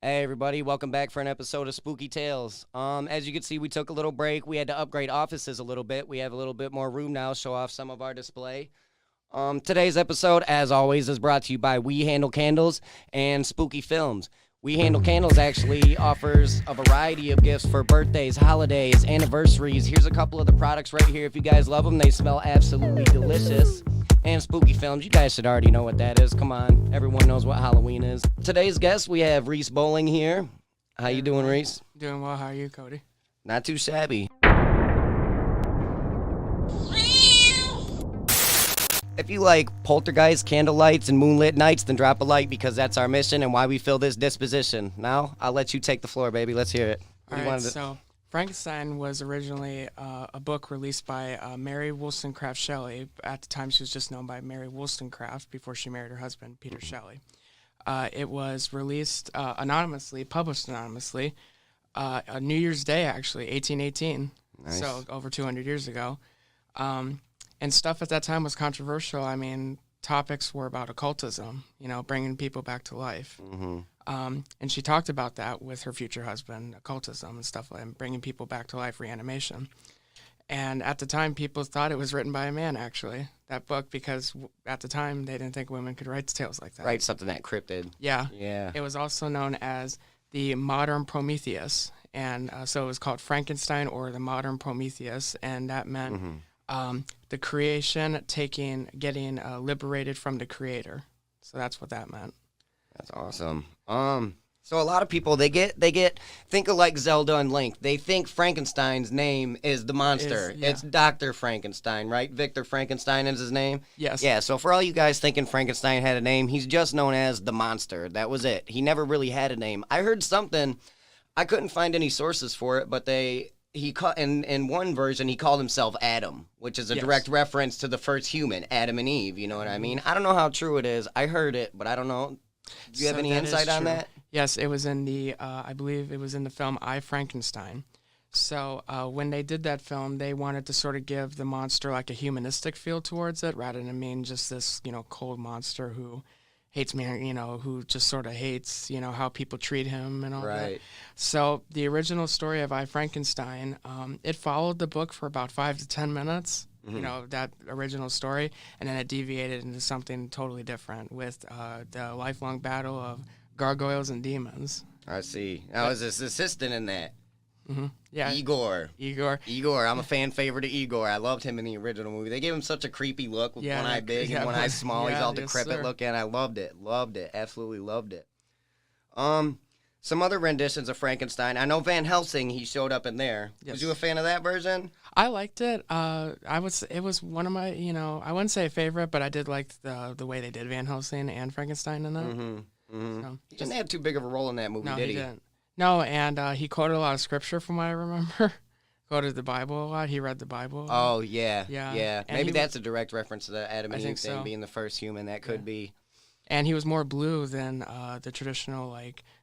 Hey everybody, welcome back for an episode of Spooky Tales. As you can see, we took a little break. We had to upgrade offices a little bit. We have a little bit more room now, show off some of our display. Today's episode, as always, is brought to you by We Handle Candles and Spooky Films. We Handle Candles actually offers a variety of gifts for birthdays, holidays, anniversaries. Here's a couple of the products right here. If you guys love them, they smell absolutely delicious. And Spooky Films, you guys should already know what that is. Come on, everyone knows what Halloween is. Today's guest, we have Reese Bowling here. How you doing, Reese? Doing well. How are you, Cody? Not too shabby. If you like poltergeist, candlelights, and moonlit nights, then drop a like because that's our mission and why we fill this disposition. Now, I'll let you take the floor, baby. Let's hear it. All right, so Frankenstein was originally a book released by Mary Wollstonecraft Shelley. At the time, she was just known by Mary Wollstonecraft before she married her husband, Peter Shelley. It was released anonymously, published anonymously, on New Year's Day, actually, 1818, Nice. so over 200 years ago. And stuff at that time was controversial. I mean, topics were about occultism, bringing people back to life. Mm-hmm. And she talked about that with her future husband, occultism and stuff like that, bringing people back to life, reanimation. And at the time, people thought it was written by a man, actually, that book, because at the time, they didn't think women could write tales like that. Write something that cryptid. Yeah. Yeah. It was also known as the modern Prometheus. And so it was called Frankenstein or the modern Prometheus. And that meant the creation getting liberated from the creator. So that's what that meant. That's awesome. So a lot of people think of like Zelda and Link. They think Frankenstein's name is the monster. Yeah. It's Dr. Frankenstein, right? Victor Frankenstein is his name? Yes. Yeah, so for all you guys thinking Frankenstein had a name, he's just known as the monster. That was it. He never really had a name. I heard something, I couldn't find any sources for it, but in one version, he called himself Adam, which is a direct reference to the first human, Adam and Eve, you know what I mean? I don't know how true it is. I heard it, but I don't know. Do you have any insight on that? Yes, it was in the, I believe it was in the film I, Frankenstein. So when they did that film, they wanted to sort of give the monster like a humanistic feel towards it, rather than being just this, cold monster who hates me, who just sort of hates, how people treat him and all that. So the original story of I, Frankenstein, it followed the book for about 5 to 10 minutes. That original story, and then it deviated into something totally different with the lifelong battle of gargoyles and demons. I see. I was his assistant in that. Mm-hmm. Yeah. Igor. I'm a fan favorite of Igor. I loved him in the original movie. They gave him such a creepy look with one eye big and one eye small. He's all decrepit looking. I loved it. Absolutely loved it. Some other renditions of Frankenstein. I know Van Helsing, he showed up in there. Yes. Was you a fan of that version? I liked it. It was one of my, I wouldn't say a favorite, but I did like the way they did Van Helsing and Frankenstein in that. So, He didn't have too big of a role in that movie, did he? Didn't. No, and he quoted a lot of scripture from what I remember. Quoted the Bible a lot. He read the Bible. Oh, yeah. Maybe that's a direct reference to the Adam and Eve thing, so. being the first human. That could be. And he was more blue than the traditional,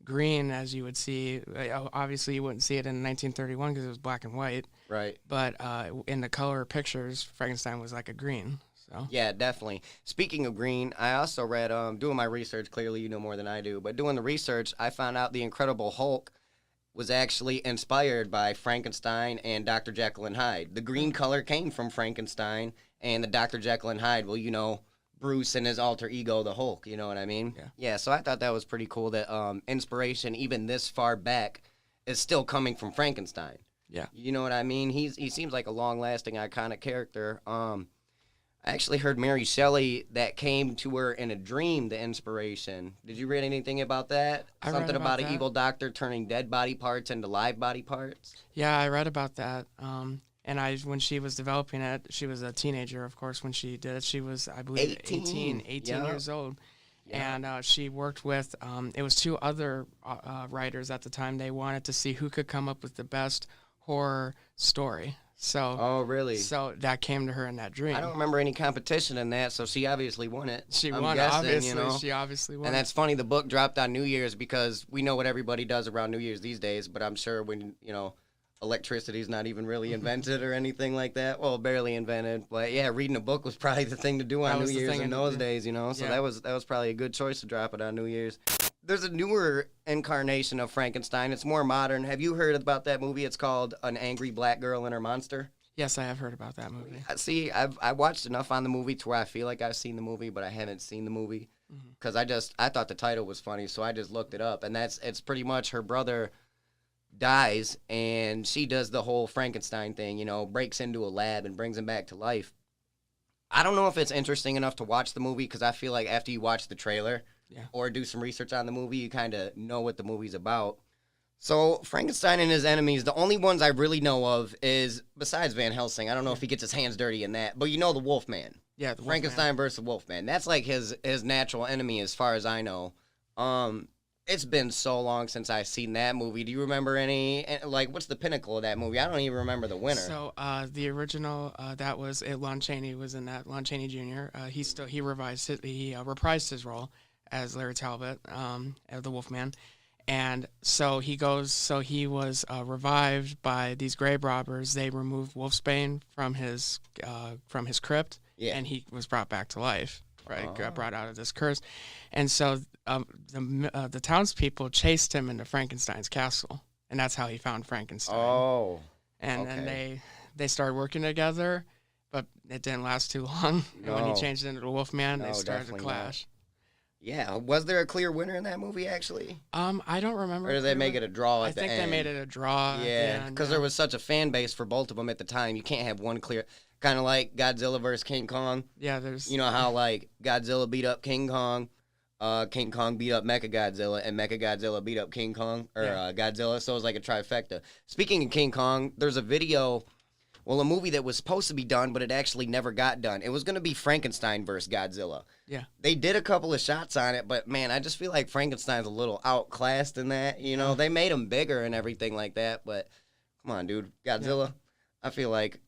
green, as you would see. Obviously, you wouldn't see it in 1931 because it was black and white. Right. But in the color pictures, Frankenstein was like a green. So. Yeah, definitely. Speaking of green, I also read, doing my research, clearly you know more than I do, but doing the research, I found out the Incredible Hulk was actually inspired by Frankenstein and Dr. Jekyll and Hyde. The green color came from Frankenstein, and the Dr. Jekyll and Hyde, Bruce and his alter ego, the Hulk, you know what I mean? Yeah, so I thought that was pretty cool that inspiration, even this far back, is still coming from Frankenstein. Yeah. You know what I mean? He seems like a long-lasting, iconic character. I actually heard Mary Shelley that came to her in a dream, the inspiration. Did you read anything about that? Something about an evil doctor turning dead body parts into live body parts? Yeah, I read about that. And when she was developing it, she was a teenager, of course, when she did it. She was, I believe, 18 years old. Yeah. And she worked with, it was 2 other writers at the time. They wanted to see who could come up with the best horror story. So, oh, really? So that came to her in that dream. I don't remember any competition in that, so she obviously won it. She I'm won, guessing, obviously. She obviously won. And that's funny, the book dropped on New Year's because we know what everybody does around New Year's these days, but I'm sure when, electricity's not even really invented or anything like that. Well, barely invented. But, yeah, reading a book was probably the thing to do on New Year's in those days, So that was probably a good choice to drop it on New Year's. there's a newer incarnation of Frankenstein. It's more modern. Have you heard about that movie? It's called An Angry Black Girl and Her Monster. Yes, I have heard about that movie. See, I watched enough on the movie to where I feel like I've seen the movie, but I haven't seen the movie because I thought the title was funny, so I just looked it up, and it's pretty much her brother dies, and she does the whole Frankenstein thing, breaks into a lab and brings him back to life. I don't know if it's interesting enough to watch the movie because I feel like after you watch the trailer or do some research on the movie, you kind of know what the movie's about. So Frankenstein and his enemies, the only ones I really know of is, besides Van Helsing, I don't know if he gets his hands dirty in that, but the Wolfman. Yeah, the Frankenstein versus Wolfman. That's like his natural enemy as far as I know. It's been so long since I've seen that movie. Do you remember what's the pinnacle of that movie? I don't even remember the winner. So the original, that was Lon Chaney was in that. Lon Chaney Jr. He reprised his role as Larry Talbot, as the Wolfman. And so he was revived by these grave robbers. They removed Wolfsbane from his crypt, and he was brought back to life. Right, got brought out of this curse, and so the townspeople chased him into Frankenstein's castle, and that's how he found Frankenstein. Oh, and then they started working together, but it didn't last too long. And when he changed into the Wolfman, they started to clash. Yeah, was there a clear winner in that movie, actually? I don't remember. Or did they make it a draw at the end? I think they made it a draw. Yeah, because there was such a fan base for both of them at the time. You can't have one clear, kind of like Godzilla versus King Kong. Yeah, there's... You know how, like, Godzilla beat up King Kong, King Kong beat up Mechagodzilla, and Mechagodzilla beat up King Kong, or Godzilla, so it was like a trifecta. Speaking of King Kong, there's a video... Well, a movie that was supposed to be done, but it actually never got done. It was going to be Frankenstein versus Godzilla. Yeah. They did a couple of shots on it, but, man, I just feel like Frankenstein's a little outclassed in that. They made him bigger and everything like that, but come on, dude. Godzilla, I feel like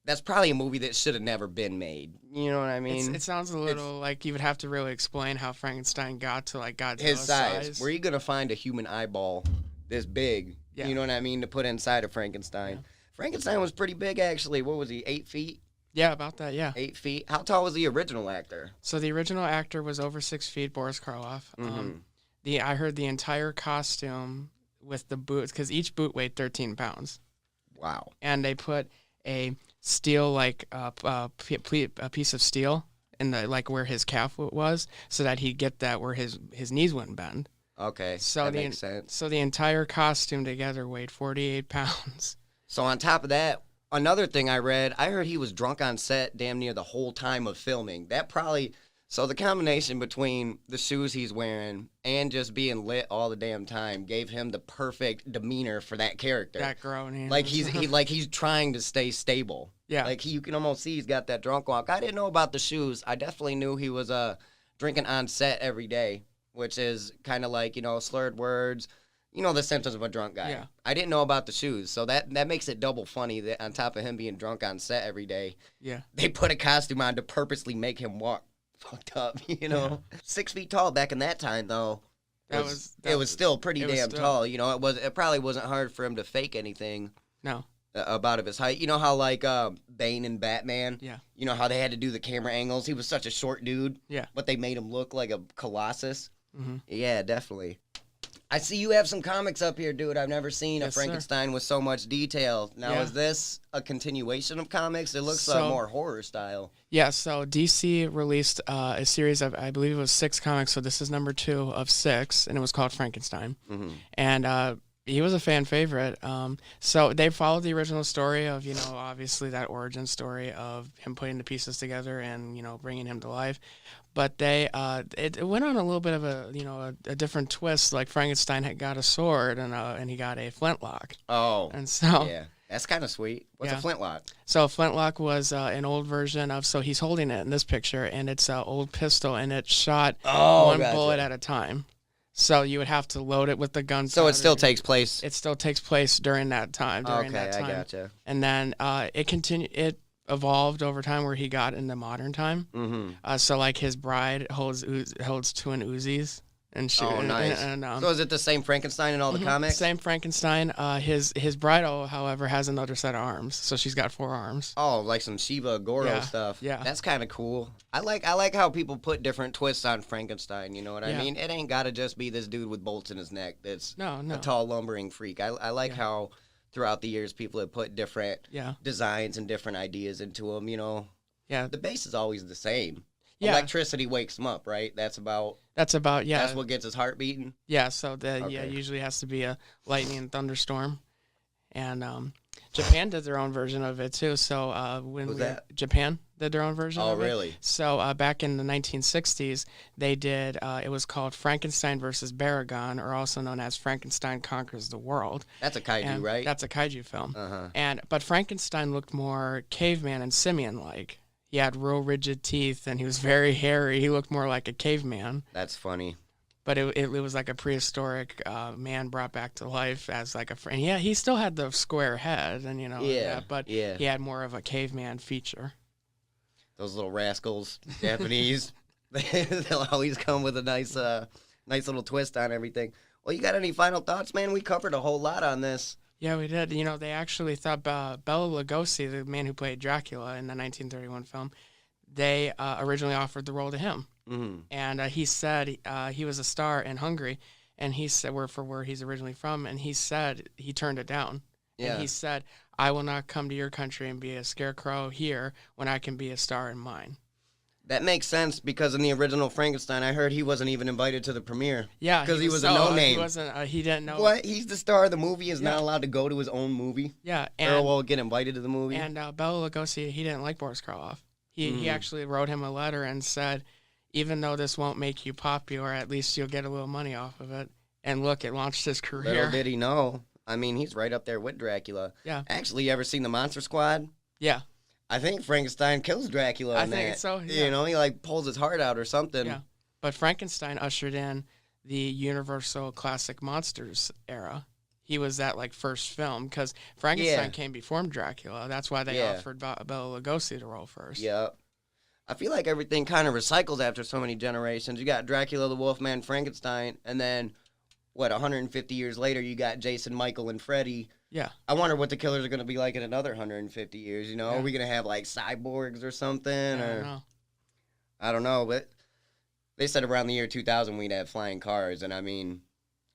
that's probably a movie that should have never been made. You know what I mean? It sounds a little like you would have to really explain how Frankenstein got to, like, Godzilla's his size. Where are you going to find a human eyeball this big, you know what I mean, to put inside of Frankenstein? Yeah. Frankenstein was pretty big, actually. What was he, 8 feet? Yeah, about that, yeah. 8 feet. How tall was the original actor? So the original actor was over 6 feet, Boris Karloff. I heard the entire costume with the boots, because each boot weighed 13 pounds. Wow. And they put a steel, a piece of steel in the where his calf was, so that he'd get that where his knees wouldn't bend. Okay, that makes sense. So the entire costume together weighed 48 pounds. So on top of that, another thing I heard he was drunk on set damn near the whole time of filming. So the combination between the shoes he's wearing and just being lit all the damn time gave him the perfect demeanor for that character. That groaning. Like he's trying to stay stable. Yeah. Like you can almost see he's got that drunk walk. I didn't know about the shoes. I definitely knew he was drinking on set every day, which is kind of like, slurred words. The symptoms of a drunk guy. Yeah. I didn't know about the shoes, so that makes it double funny that on top of him being drunk on set every day, they put a costume on to purposely make him walk fucked up, Yeah. 6 feet tall back in that time, though. It was still pretty damn tall. It probably wasn't hard for him to fake anything. No. About his height. You know how, like, Bane and Batman? Yeah. You know how they had to do the camera angles? He was such a short dude. Yeah. But they made him look like a colossus. Mm-hmm. Yeah, definitely. I see you have some comics up here, dude. I've never seen a Frankenstein with so much detail. Now, is this a continuation of comics? It looks more horror style. Yeah, so DC released a series of, I believe it was 6 comics, so this is number 2 of 6, and it was called Frankenstein. Mm-hmm. And he was a fan favorite. So they followed the original story of, obviously that origin story of him putting the pieces together and, bringing him to life. But it went on a little bit of a different twist. Like Frankenstein had got a sword and he got a flintlock. Oh, and so yeah, that's kind of sweet. What's a flintlock? So a flintlock was an old version of. So he's holding it in this picture, and it's an old pistol, and it shot one bullet at a time. So you would have to load it with the gun. So it still takes place. It still takes place during that time. I gotcha. And then it continued. It evolved over time where he got into modern time. Mm-hmm. So like his bride holds twin Uzis, and shoot. Oh, nice. So is it the same Frankenstein in all the comics? Same Frankenstein. His bridal, however, has another set of arms, so she's got 4 arms. Oh, like some Shiva Goro Yeah, stuff. yeah. That's kind of cool. I like how people put different twists on Frankenstein. You know what I Yeah. mean? It ain't got to just be this dude with bolts in his neck that's No. a tall lumbering freak. I like Yeah. how throughout the years people have put different Yeah. designs and different ideas into them. You know, Yeah. the base is always the same. Yeah. Electricity wakes him up, right? That's about That's that's what gets his heart beating. Yeah, so Okay. usually has to be a lightning and thunderstorm, and Japan did their own version of it too. So Who's that? Japan did their own version. Oh, of it. really? So back in the 1960s, they did. It was called Frankenstein versus Baragon, or also known as Frankenstein Conquers the World. That's a kaiju, And right? That's a kaiju film. Uh-huh. But Frankenstein looked more caveman and simian-like. He had real rigid teeth, and he was very hairy. He looked more like a caveman. That's funny. But it was like a prehistoric man brought back to life as like a friend. Yeah, he still had the square head, and but he had more of a caveman feature. Those little rascals, Japanese, they'll always come with a nice little twist on everything. Well, you got any final thoughts, man? We covered a whole lot on this. Yeah, we did. They actually thought Bela Lugosi, the man who played Dracula in the 1931 film, they originally offered the role to him. Mm-hmm. And he said he was a star in Hungary, and he said where he's originally from, and he said he turned it down. Yeah. And he said, I will not come to your country and be a scarecrow here when I can be a star in mine. That makes sense because in the original Frankenstein, I heard he wasn't even invited to the premiere. Yeah, because he was a no-name. He wasn't. He didn't know. What? He's the star of the movie. Is not allowed to go to his own movie. Yeah, or will get invited to the movie. And Bela Lugosi, he didn't like Boris Karloff. He actually wrote him a letter and said, even though this won't make you popular, at least you'll get a little money off of it. And look, it launched his career. Little did he know. I mean, he's right up there with Dracula. Yeah. Actually, you ever seen the Monster Squad? Yeah. I think Frankenstein kills Dracula I in think that. so, yeah. He like pulls his heart out or something. Yeah. But Frankenstein ushered in the Universal Classic Monsters era. He was that like first film because Frankenstein came before Dracula. That's why they offered Bela Lugosi the role first. Yep. I feel like everything kind of recycles after so many generations. You got Dracula, the Wolfman, Frankenstein, and then, 150 years later, you got Jason, Michael, and Freddy. Yeah. I wonder what the killers are going to be like in another 150 years, Yeah. Are we going to have, like, cyborgs or something? I don't know. But they said around the year 2000 we'd have flying cars, and, I mean,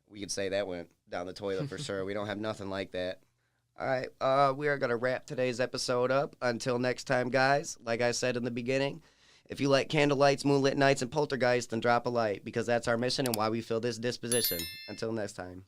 we could say that went down the toilet for sure. We don't have nothing like that. All right, we are going to wrap today's episode up. Until next time, guys, like I said in the beginning, if you like candlelights, moonlit nights, and poltergeists, then drop a light, because that's our mission and why we feel this disposition. Until next time.